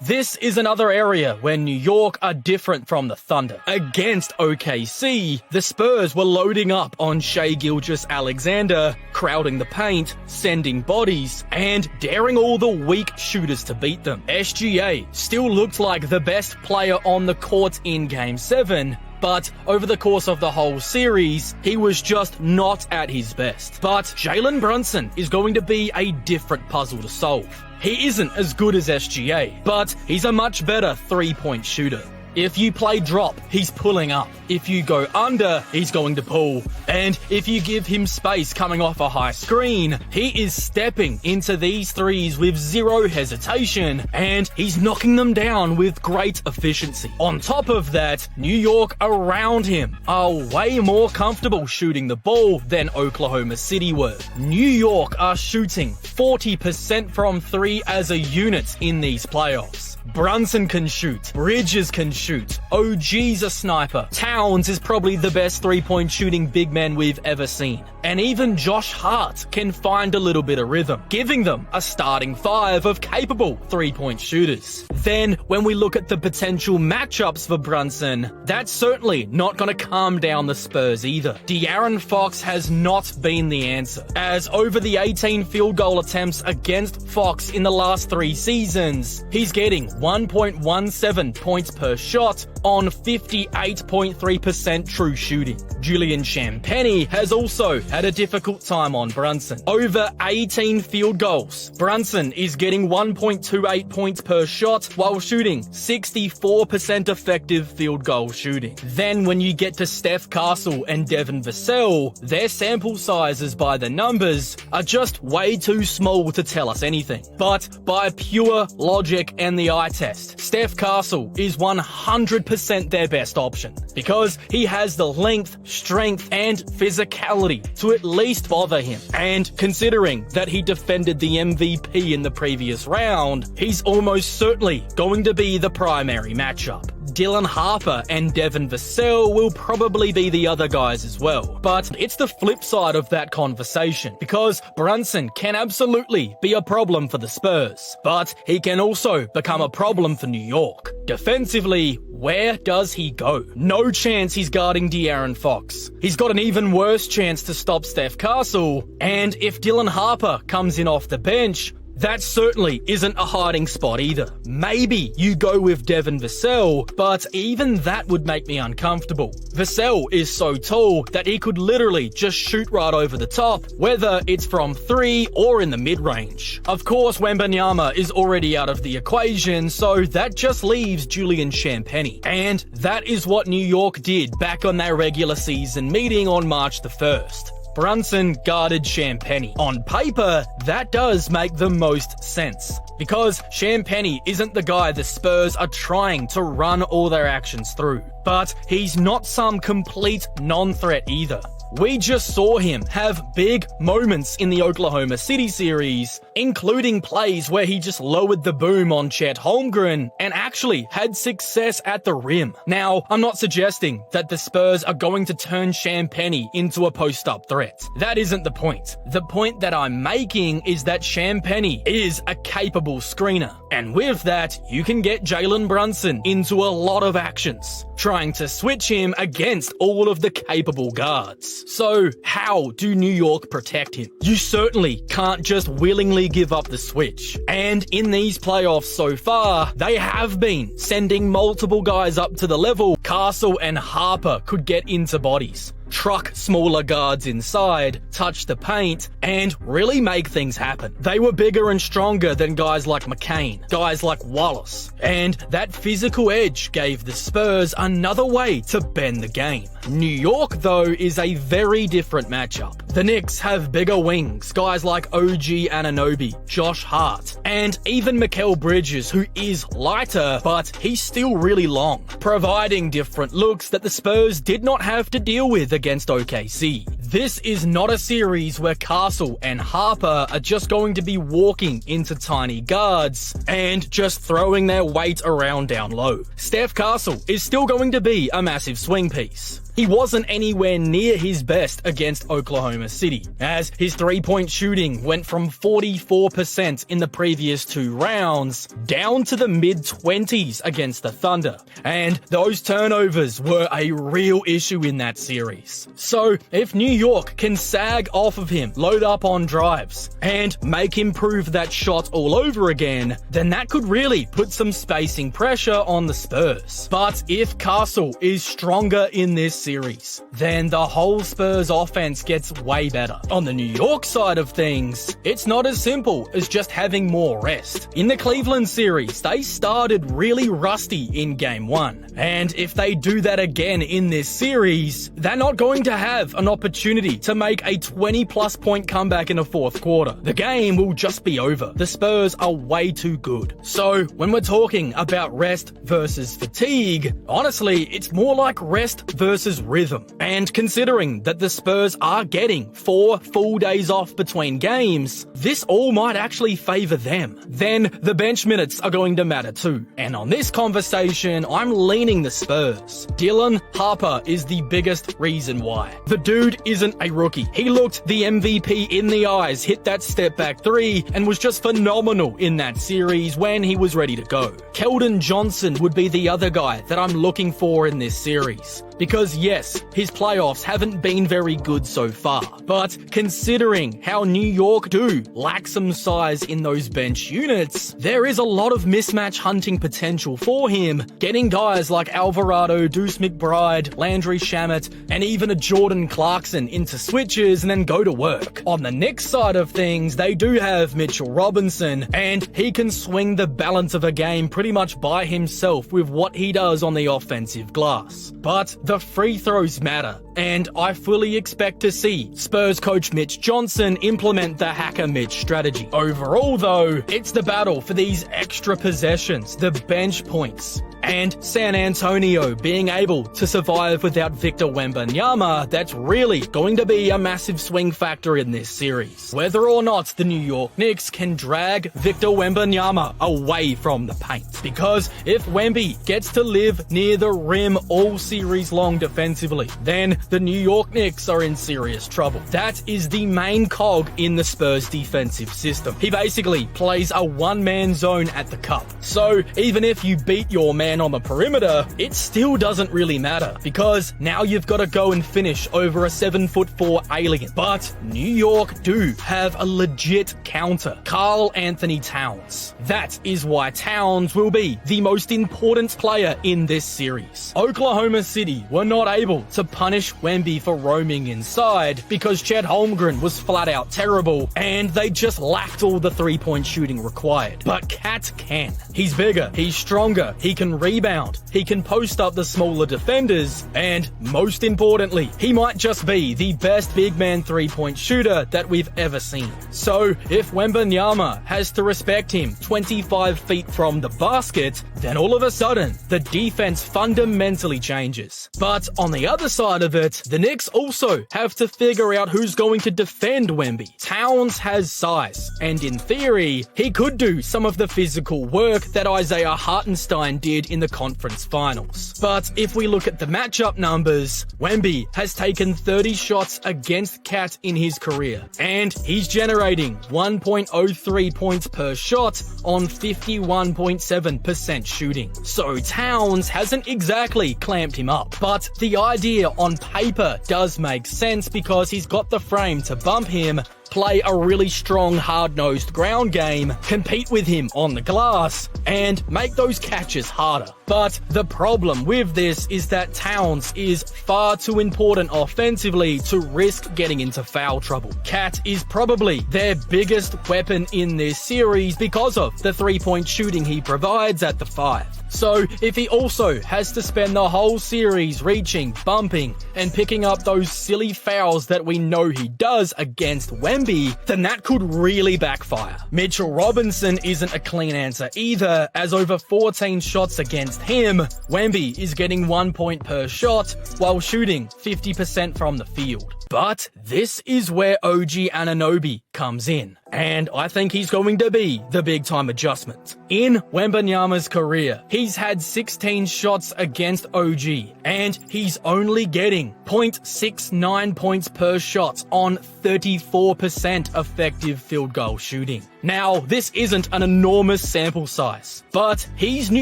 This is another area where New York are different from the Thunder. Against OKC, the Spurs were loading up on Shai Gilgeous-Alexander, crowding the paint, sending bodies, and daring all the weak shooters to beat them. SGA still looked like the best player on the court in Game 7, but over the course of the whole series, he was just not at his best. But Jalen Brunson is going to be a different puzzle to solve. He isn't as good as SGA, but he's a much better three-point shooter. If you play drop, he's pulling up. If you go under, he's going to pull. And if you give him space coming off a high screen, he is stepping into these threes with zero hesitation, and he's knocking them down with great efficiency. On top of that, New York around him are way more comfortable shooting the ball than Oklahoma City were. New York are shooting 40% from three as a unit in these playoffs. Brunson can shoot, Bridges can shoot, OG's a sniper, Towns is probably the best three-point shooting big man we've ever seen, and even Josh Hart can find a little bit of rhythm, giving them a starting five of capable three-point shooters. Then, when we look at the potential matchups for Brunson, that's certainly not going to calm down the Spurs either. De'Aaron Fox has not been the answer, as over the 18 field goal attempts against Fox in the last 3 seasons, he's getting 1.17 points per shot on 58.3% true shooting. Julian Champagnie has also had a difficult time on Brunson. Over 18 field goals, Brunson is getting 1.28 points per shot while shooting 64% effective field goal shooting. Then when you get to Steph Castle and Devin Vassell, their sample sizes by the numbers are just way too small to tell us anything. But by pure logic and the eye test, Steph Castle is 100% their best option because he has the length, strength, and physicality to at least bother him. And considering that he defended the MVP in the previous round, he's almost certainly going to be the primary matchup. Dylan Harper and Devin Vassell will probably be the other guys as well. But it's the flip side of that conversation, because Brunson can absolutely be a problem for the Spurs, but he can also become a problem for New York. Defensively, where does he go? No chance he's guarding De'Aaron Fox. He's got an even worse chance to stop Steph Castle, and if Dylan Harper comes in off the bench, that certainly isn't a hiding spot either. Maybe you go with Devin Vassell, but even that would make me uncomfortable. Vassell is so tall that he could literally just shoot right over the top, whether it's from 3 or in the mid-range. Of course, Wembanyama is already out of the equation, so that just leaves Julian Champagnie. And that is what New York did back on their regular season meeting on March the 1st. Brunson guarded Champagnie. On paper, that does make the most sense, because Champagnie isn't the guy the Spurs are trying to run all their actions through. But he's not some complete non-threat either. We just saw him have big moments in the Oklahoma City series, including plays where he just lowered the boom on Chet Holmgren and actually had success at the rim. Now, I'm not suggesting that the Spurs are going to turn Champagnie into a post-up threat. That isn't the point. The point that I'm making is that Champagnie is a capable screener. And with that, you can get Jalen Brunson into a lot of actions, trying to switch him against all of the capable guards. So, how do New York protect him? You certainly can't just willingly give up the switch. And in these playoffs so far, they have been sending multiple guys up to the level Castle and Harper could get into bodies, truck smaller guards inside, touch the paint, and really make things happen. They were bigger and stronger than guys like McCain, guys like Wallace, and that physical edge gave the Spurs another way to bend the game. New York, though, is a very different matchup. The Knicks have bigger wings, guys like OG Anunoby, Josh Hart, and even Mikal Bridges, who is lighter, but he's still really long, providing different looks that the Spurs did not have to deal with against OKC. This is not a series where Castle and Harper are just going to be walking into tiny guards and just throwing their weight around down low. Steph Castle is still going to be a massive swing piece. he wasn't anywhere near his best against Oklahoma City, as his three-point shooting went from 44% in the previous 2 rounds down to the mid-20s against the Thunder, and those turnovers were a real issue in that series. So if New York can sag off of him, load up on drives, and make him prove that shot all over again, then that could really put some spacing pressure on the Spurs. But if Castle is stronger in this series, then the whole Spurs offense gets way better. On the New York side of things, it's not as simple as just having more rest. In the Cleveland series, they started really rusty in Game 1, and if they do that again in this series, they're not going to have an opportunity to make a 20-plus point comeback in the fourth quarter. The game will just be over. The Spurs are way too good. So when we're talking about rest versus fatigue, honestly, it's more like rest versus rhythm. And considering that the Spurs are getting 4 full days off between games, this all might actually favor them. Then the bench minutes are going to matter too. And on this conversation, I'm leaning the Spurs. Dylan Harper is the biggest reason why. The dude isn't a rookie. He looked the MVP in the eyes, hit that step back 3, and was just phenomenal in that series when he was ready to go. Keldon Johnson would be the other guy that I'm looking for in this series. Because yes, his playoffs haven't been very good so far, but considering how New York do lack some size in those bench units, there is a lot of mismatch hunting potential for him, getting guys like Alvarado, Deuce McBride, Landry Shamet, and even a Jordan Clarkson into switches and then go to work. On the Knicks side of things, they do have Mitchell Robinson, and he can swing the balance of a game pretty much by himself with what he does on the offensive glass. But the free throws matter, and I fully expect to see Spurs coach Mitch Johnson implement the Hacker Mitch strategy. Overall though, it's the battle for these extra possessions, the bench points, and San Antonio being able to survive without Victor Wembanyama that's really going to be a massive swing factor in this series. Whether or not the New York Knicks can drag Victor Wembanyama away from the paint. Because if Wemby gets to live near the rim all series long defensively, then the New York Knicks are in serious trouble. That is the main cog in the Spurs defensive system. He basically plays a one-man zone at the cup. So even if you beat your man on the perimeter, it still doesn't really matter, because now you've got to go and finish over a 7'4" alien. But New York do have a legit counter, Karl Anthony Towns. That is why Towns will be the most important player in this series. Oklahoma City were not able to punish Wemby for roaming inside because Chet Holmgren was flat out terrible and they just lacked all the three-point shooting required. But Cat can. He's bigger, he's stronger, he can rebound, he can post up the smaller defenders, and most importantly, he might just be the best big man three-point shooter that we've ever seen. So if Wembanyama has to respect him 25 feet from the basket, then all of a sudden, the defense fundamentally changes. But on the other side of it, the Knicks also have to figure out who's going to defend Wemby. Towns has size, and in theory, he could do some of the physical work that Isaiah Hartenstein did in the conference finals. But if we look at the matchup numbers, Wemby has taken 30 shots against Cat in his career, and he's generating 1.03 points per shot on 51.7% shooting. So Towns hasn't exactly clamped him up, but the idea on paper does make sense because he's got the frame to bump him, play a really strong, hard-nosed ground game, compete with him on the glass, and make those catches harder. But the problem with this is that Towns is far too important offensively to risk getting into foul trouble. Cat is probably their biggest weapon in this series because of the three-point shooting he provides at the 5. So if he also has to spend the whole series reaching, bumping, and picking up those silly fouls that we know he does against Wemby, then that could really backfire. Mitchell Robinson isn't a clean answer either, as over 14 shots against him, Wemby is getting 1 point per shot while shooting 50% from the field. But this is where OG Anunoby comes in. And I think he's going to be the big-time adjustment. In Wembanyama's career, he's had 16 shots against OG, and he's only getting 0.69 points per shot on 34% effective field goal shooting. Now, this isn't an enormous sample size, but he's New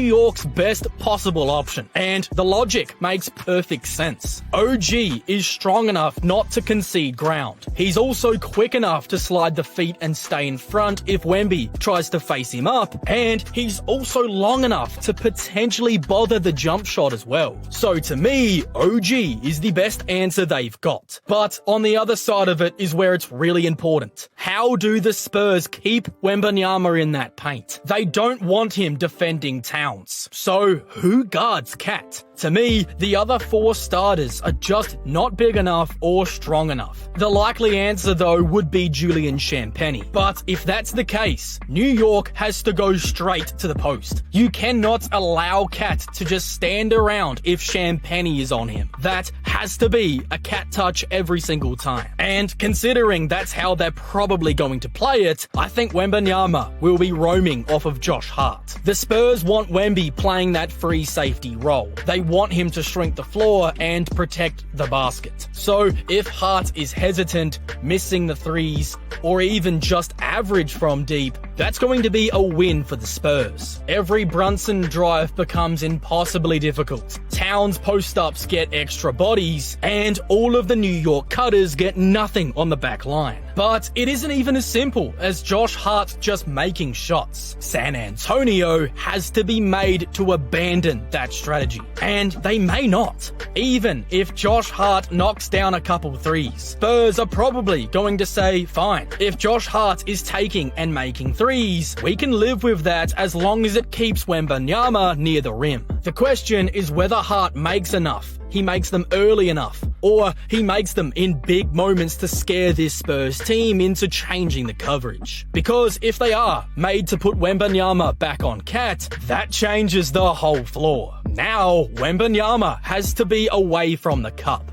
York's best possible option, and the logic makes perfect sense. OG is strong enough not to concede ground. He's also quick enough to slide the feet and stay in front if Wemby tries to face him up, and he's also long enough to potentially bother the jump shot as well. So to me, OG is the best answer they've got. But on the other side of it is where it's really important. How do the Spurs keep Wembanyama in that paint? They don't want him defending Towns. So who guards Cat? To me, the other 4 starters are just not big enough or strong enough. The likely answer, though, would be Julian Champagnie. But if that's the case, New York has to go straight to the post. You cannot allow Cat to just stand around if Champagnie is on him. That has to be a Cat touch every single time. And considering that's how they're probably going to play it, I think Wembanyama will be roaming off of Josh Hart. The Spurs want Wemby playing that free safety role. They want him to shrink the floor and protect the basket. So if Hart is hesitant, missing the threes, or even just average from deep, that's going to be a win for the Spurs. Every Brunson drive becomes impossibly difficult. Towns post-ups get extra bodies, and all of the New York cutters get nothing on the back line. But it isn't even as simple as Josh Hart just making shots. San Antonio has to be made to abandon that strategy. And they may not. Even if Josh Hart knocks down a couple threes, Spurs are probably going to say, fine, if Josh Hart is taking and making threes, we can live with that as long as it keeps Wembanyama near the rim. The question is whether Hart makes enough, he makes them early enough, or he makes them in big moments to scare this Spurs team into changing the coverage. Because if they are made to put Wembanyama back on Cat, that changes the whole floor. Now, Wembanyama has to be away from the cup.